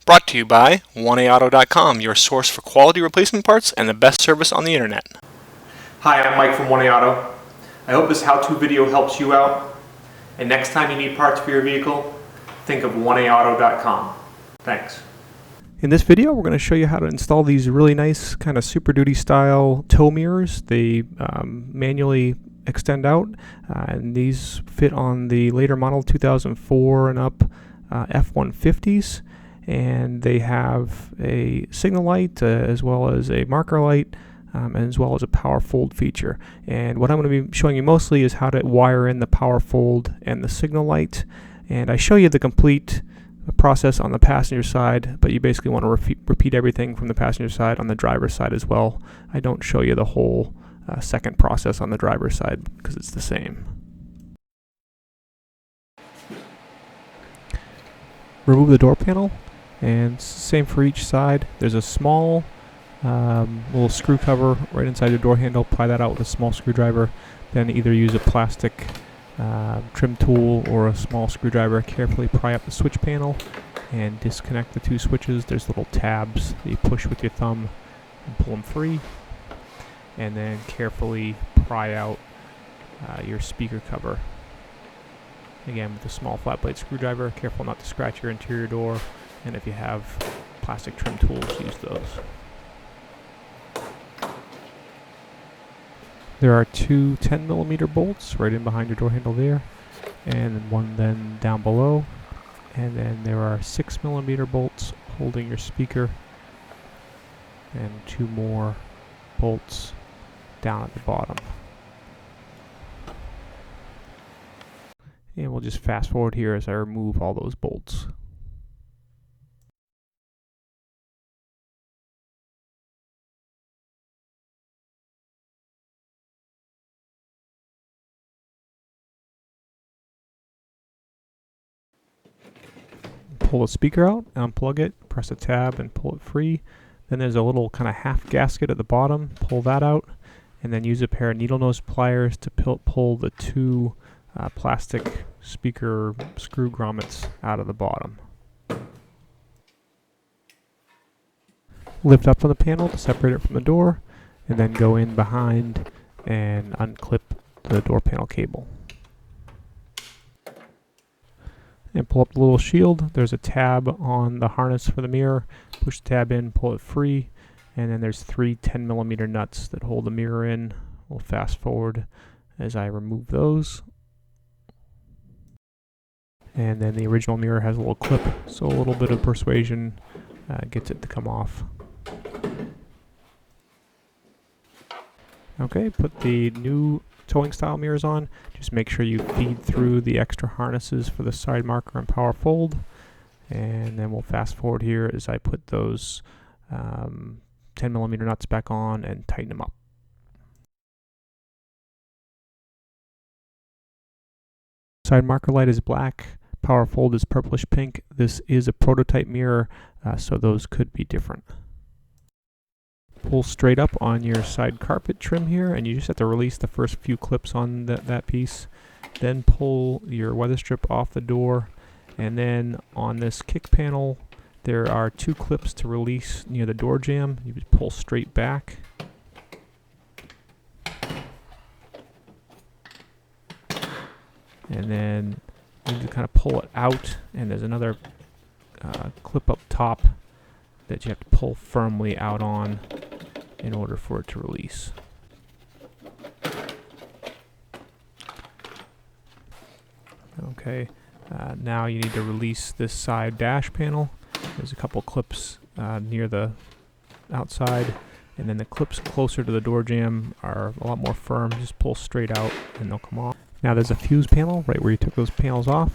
Brought to you by 1AAuto.com, your source for quality replacement parts and the best service on the internet. Hi, I'm Mike from 1AAuto. I hope this how-to video helps you out. And next time you need parts for your vehicle, think of 1AAuto.com. Thanks. In this video, we're going to show you how to install these really nice kind of Super Duty style tow mirrors. They manually extend out, and these fit on the later model 2004 and up F-150s. And they have a signal light as well as a marker light, as well as a power fold feature. And what I'm going to be showing you mostly is how to wire in the power fold and the signal light. And I show you the complete process on the passenger side, but you basically want to repeat everything from the passenger side on the driver's side as well. I don't show you the whole second process on the driver's side because it's the same. Remove the door panel, and same for each side. There's a small little screw cover right inside the door handle. Pry that out with a small screwdriver, then either use a plastic trim tool or a small screwdriver. Carefully pry up the switch panel and disconnect the two switches. There's little tabs that you push with your thumb and pull them free, and then carefully pry out your speaker cover. Again, with a small flat blade screwdriver. Careful not to scratch your interior door, and if you have plastic trim tools, use those. There are two 10mm bolts right in behind your door handle there, and one then down below. And then there are 6mm bolts holding your speaker, and two more bolts down at the bottom. And we'll just fast forward here as I remove all those bolts. Pull the speaker out, unplug it, press a tab and pull it free. Then there's a little kind of half gasket at the bottom. Pull that out, and then use a pair of needle nose pliers to pull the two plastic speaker screw grommets out of the bottom. Lift up on the panel to separate it from the door, and then go in behind and unclip the door panel cable. And pull up the little shield. There's a tab on the harness for the mirror. Push the tab in, pull it free, and then there's three 10mm nuts that hold the mirror in. We'll fast forward as I remove those. And then the original mirror has a little clip, so a little bit of persuasion gets it to come off. Okay, put the new towing style mirrors on. Just make sure you feed through the extra harnesses for the side marker and power fold. And then we'll fast forward here as I put those 10mm nuts back on and tighten them up. Side marker light is black, power fold is purplish pink. This is a prototype mirror, so those could be different. Pull straight up on your side carpet trim here, and you just have to release the first few clips on that piece. Then pull your weather strip off the door, and then on this kick panel there are two clips to release near the door jamb. You just pull straight back. And then you need to kind of pull it out, and there's another clip up top that you have to pull firmly out on in order for it to release. Okay, now you need to release this side dash panel. There's a couple clips near the outside, and then the clips closer to the door jamb are a lot more firm. Just pull straight out and they'll come off. Now there's a fuse panel right where you took those panels off.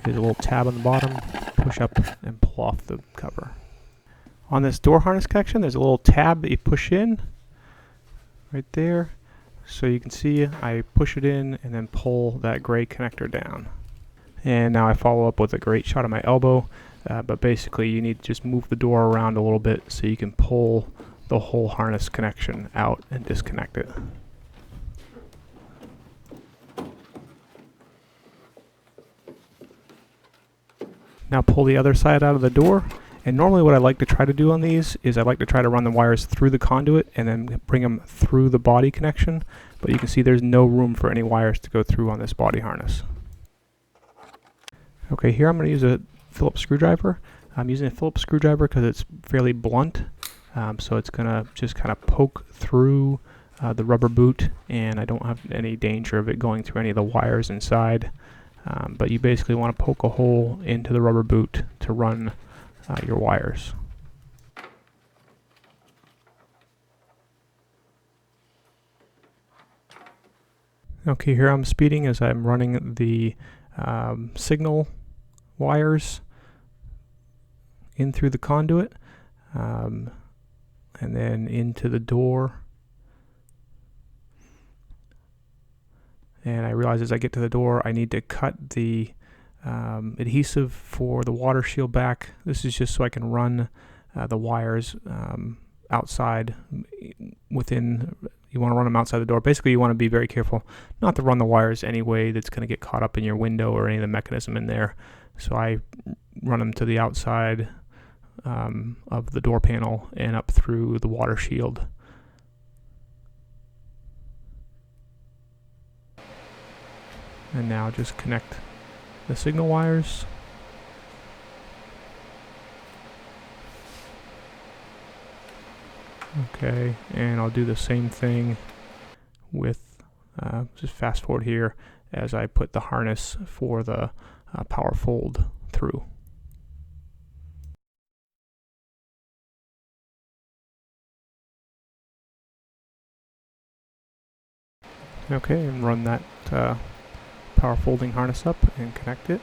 There's a little tab on the bottom. Push up and pull off the cover. On this door harness connection, there's a little tab that you push in right there. So you can see I push it in and then pull that gray connector down. And now I follow up with a great shot of my elbow, but basically you need to just move the door around a little bit so you can pull the whole harness connection out and disconnect it. Now pull the other side out of the door And normally what I like to try to do on these is I like to try to run the wires through the conduit and then bring them through the body connection, but you can see there's no room for any wires to go through on this body harness. Okay, here I'm going to use a Phillips screwdriver. I'm using a Phillips screwdriver because it's fairly blunt, so it's going to just kind of poke through the rubber boot, and I don't have any danger of it going through any of the wires inside. But you basically want to poke a hole into the rubber boot to run your wires. Okay, here I'm speeding as I'm running the signal wires in through the conduit and then into the door. And I realize as I get to the door I need to cut the adhesive for the water shield back. This is just so I can run the wires outside within. You want to run them outside the door. Basically, you want to be very careful not to run the wires any way that's going to get caught up in your window or any of the mechanism in there. So I run them to the outside of the door panel and up through the water shield. And now just connect the signal wires. Okay, and I'll do the same thing with, just fast forward here as I put the harness for the power fold through. Okay, and run that power folding harness up and connect it.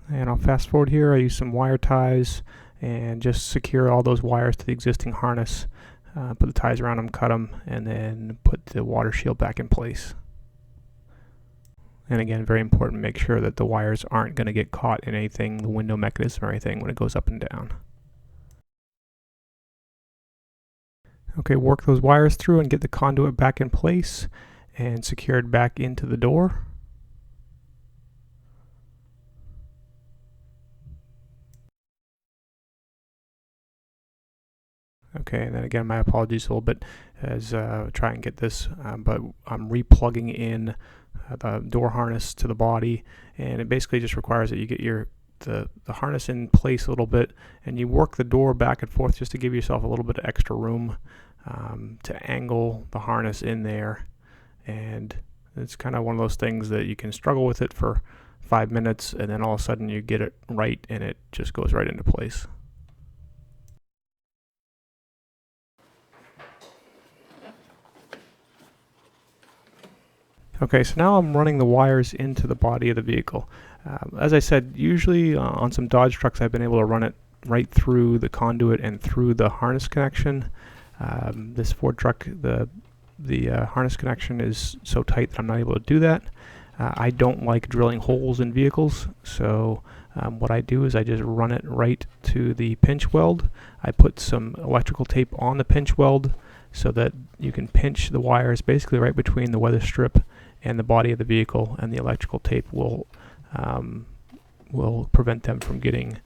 And I'll fast forward here. I use some wire ties and just secure all those wires to the existing harness. Put the ties around them, cut them, and then put the water shield back in place. And again, very important, make sure that the wires aren't going to get caught in anything, the window mechanism or anything, when it goes up and down. Okay, work those wires through and get the conduit back in place and secured back into the door. Okay, and then again, my apologies a little bit as try and get this, but I'm replugging in the door harness to the body, and it basically just requires that you get the harness in place a little bit, and you work the door back and forth just to give yourself a little bit of extra room to angle the harness in there. And it's kind of one of those things that you can struggle with it for 5 minutes, and then all of a sudden you get it right and it just goes right into place. Okay, so now I'm running the wires into the body of the vehicle. As I said, usually on some Dodge trucks I've been able to run it right through the conduit and through the harness connection. This Ford truck, the harness connection is so tight that I'm not able to do that. I don't like drilling holes in vehicles, so what I do is I just run it right to the pinch weld. I put some electrical tape on the pinch weld so that you can pinch the wires basically right between the weather strip and the body of the vehicle, and the electrical tape will prevent them from getting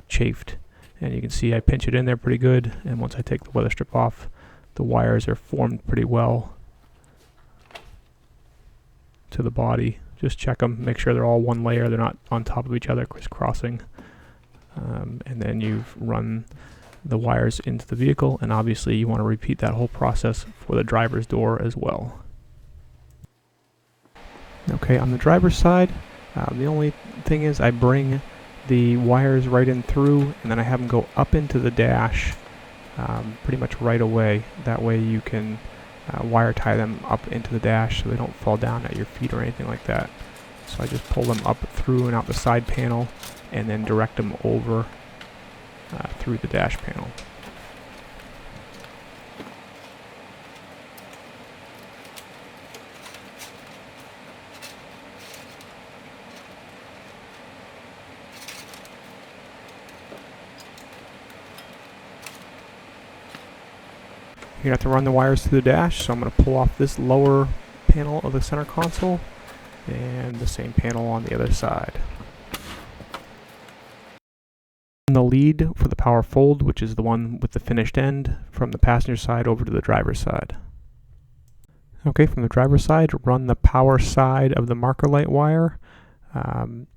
chafed. And you can see I pinch it in there pretty good, and once I take the weather strip off, the wires are formed pretty well to the body. Just check them, make sure they're all one layer, they're not on top of each other crisscrossing. And then you've run the wires into the vehicle, and obviously you want to repeat that whole process for the driver's door as well. Okay, on the driver's side, the only thing is I bring the wires right in through, and then I have them go up into the dash pretty much right away. That way you can wire tie them up into the dash so they don't fall down at your feet or anything like that. So I just pull them up through and out the side panel and then direct them over through the dash panel. You're going to have to run the wires through the dash, so I'm going to pull off this lower panel of the center console and the same panel on the other side. the lead for the power fold, which is the one with the finished end, from the passenger side over to the driver's side. Okay, from the driver's side, run the power side of the marker light wire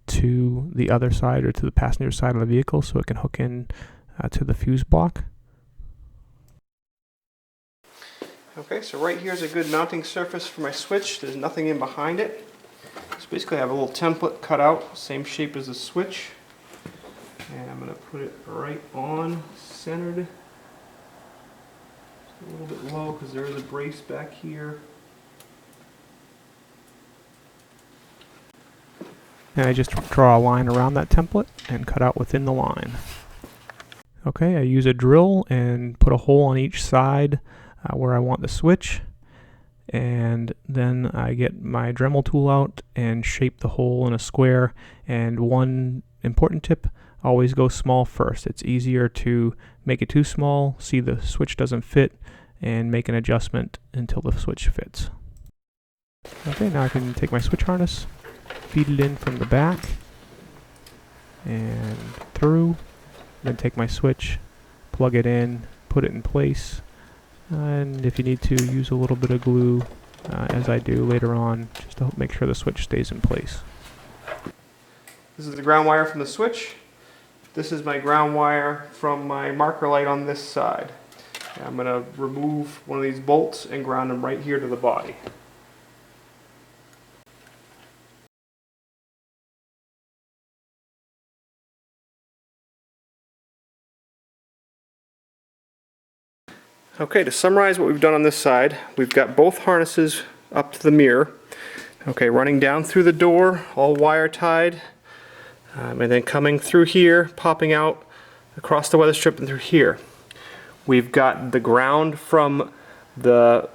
to the other side, or to the passenger side of the vehicle, so it can hook in to the fuse block. Okay, so right here is a good mounting surface for my switch. There's nothing in behind it. So basically I have a little template cut out, same shape as the switch. And I'm going to put it right on, centered. Just a little bit low because there is a brace back here. And I just draw a line around that template and cut out within the line. Okay, I use a drill and put a hole on each side where I want the switch, and then I get my Dremel tool out and shape the hole in a square. And one important tip, always go small first. It's easier to make it too small, see the switch doesn't fit, and make an adjustment until the switch fits. Okay, now I can take my switch harness, feed it in from the back and through, then take my switch, plug it in, put it in place, and if you need to, use a little bit of glue as I do later on, just to help make sure the switch stays in place. This is the ground wire from the switch. This is my ground wire from my marker light on this side. And I'm going to remove one of these bolts and ground them right here to the body. Okay, to summarize what we've done on this side, we've got both harnesses up to the mirror. Okay, running down through the door, all wire tied, and then coming through here, popping out across the weather strip and through here. We've got the ground from the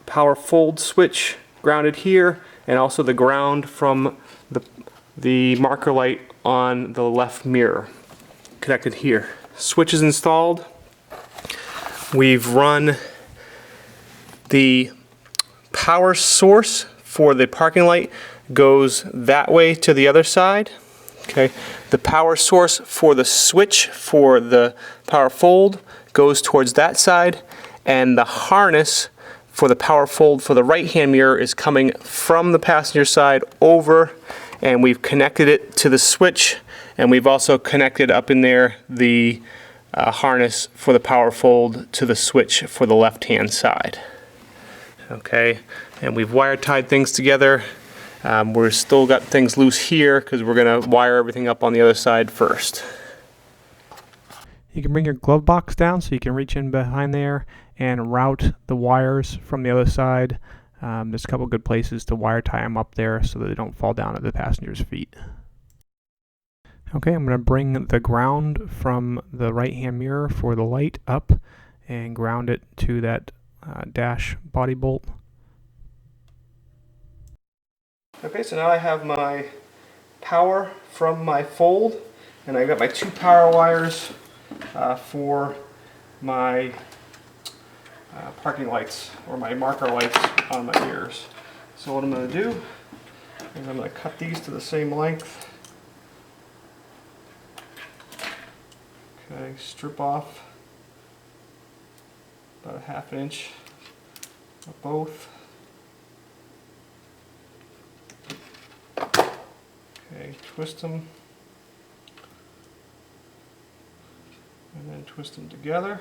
power fold switch grounded here, and also the ground from the marker light on the left mirror connected here. Switch is installed. We've run the power source for the parking light goes that way to the other side. Okay, the power source for the switch for the power fold goes towards that side, and the harness for the power fold for the right hand mirror is coming from the passenger side over, and we've connected it to the switch, and we've also connected up in there the harness for the power fold to the switch for the left hand side. Okay, and we've wire tied things together. We're still got things loose here because we're going to wire everything up on the other side first. You can bring your glove box down so you can reach in behind there and route the wires from the other side. There's a couple good places to wire tie them up there so that they don't fall down at the passenger's feet. Okay, I'm going to bring the ground from the right hand mirror for the light up and ground it to that dash body bolt. Okay, so now I have my power from my fold, and I've got my two power wires for my parking lights, or my marker lights on my mirrors. So what I'm going to do is I'm going to cut these to the same length. Okay, strip off about a ½ inch of both. Okay, twist them, and then twist them together.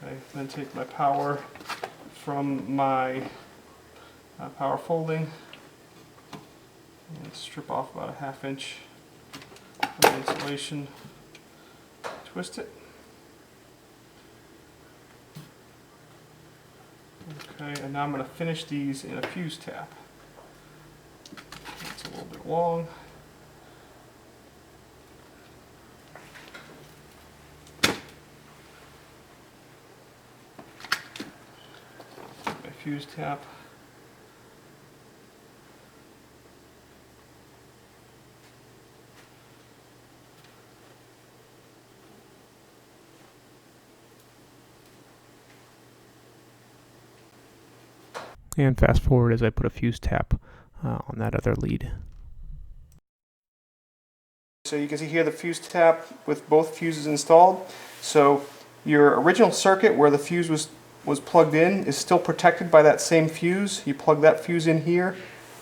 Okay, then take my power from my power folding and strip off about a ½ inch of the insulation, twist it. Okay, and now I'm going to finish these in a fuse tap. It's a little bit long. My fuse tap. And fast forward as I put a fuse tap on that other lead. So you can see here the fuse tap with both fuses installed. So your original circuit where the fuse was plugged in is still protected by that same fuse. You plug that fuse in here,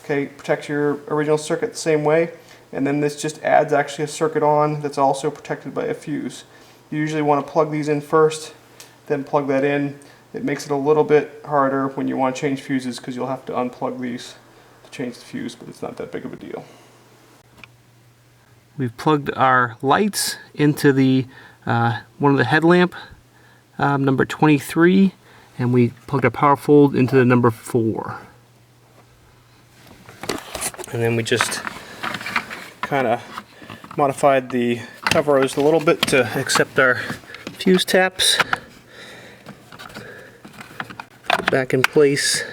okay, protect your original circuit the same way, and then this just adds actually a circuit on that's also protected by a fuse. You usually want to plug these in first, then plug that in. It makes it a little bit harder when you want to change fuses because you'll have to unplug these to change the fuse, but it's not that big of a deal. We've plugged our lights into the one of the headlamp, number 23, and we plugged our power fold into the number 4. And then we just kind of modified the covers a little bit to accept our fuse taps. Put back in place.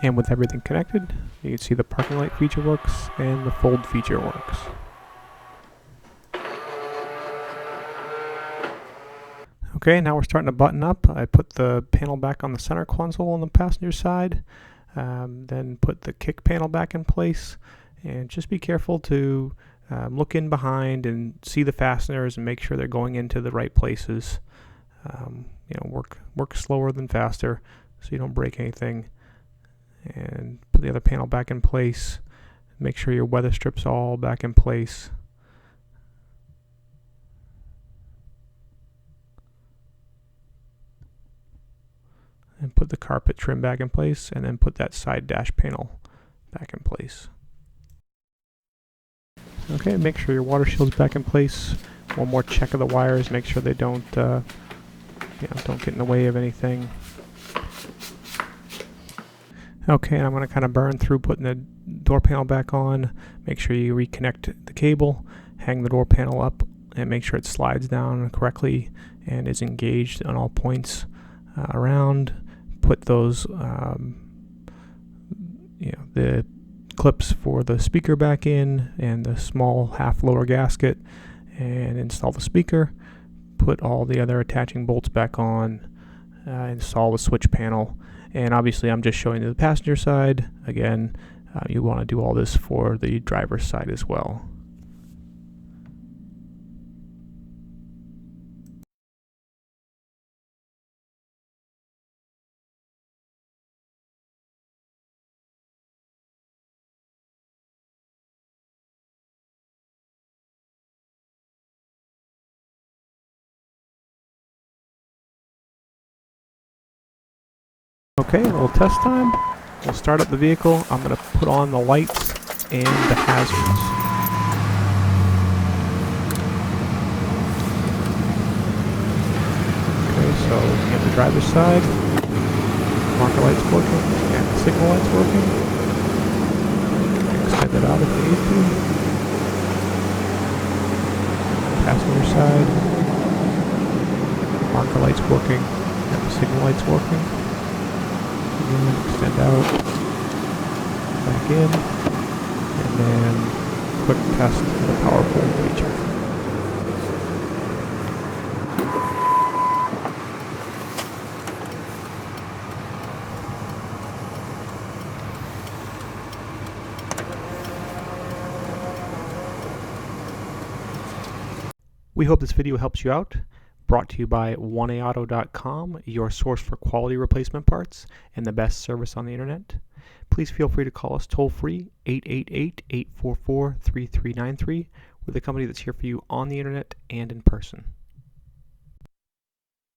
And with everything connected, you can see the parking light feature works and the fold feature works. Okay, now we're starting to button up. I put the panel back on the center console on the passenger side, then put the kick panel back in place, and just be careful to look in behind and see the fasteners and make sure they're going into the right places. Work slower than faster so you don't break anything. And put the other panel back in place. Make sure your weather strip's all back in place. And put the carpet trim back in place, and then put that side dash panel back in place. Okay, make sure your water shield's back in place. One more check of the wires, make sure they don't get in the way of anything. Okay, and I'm going to kind of burn through putting the door panel back on. Make sure you reconnect the cable, hang the door panel up, and make sure it slides down correctly and is engaged on all points around. Put those, the clips for the speaker back in and the small half lower gasket, and install the speaker. Put all the other attaching bolts back on. Install the switch panel. And obviously I'm just showing you the passenger side. Again, you want to do all this for the driver's side as well. Okay, a little test time. We'll start up the vehicle. I'm going to put on the lights and the hazards. Okay, so we have the driver's side. Marker light's working and the signal light's working. Extend it out if you need to. Passenger side. Marker light's working and the signal light's working. Extend out, back in, and then quick test of the power fold feature. We hope this video helps you out. Brought to you by 1AAuto.com, your source for quality replacement parts and the best service on the internet. Please feel free to call us toll-free, 888-844-3393. We're the company that's here for you on the internet and in person.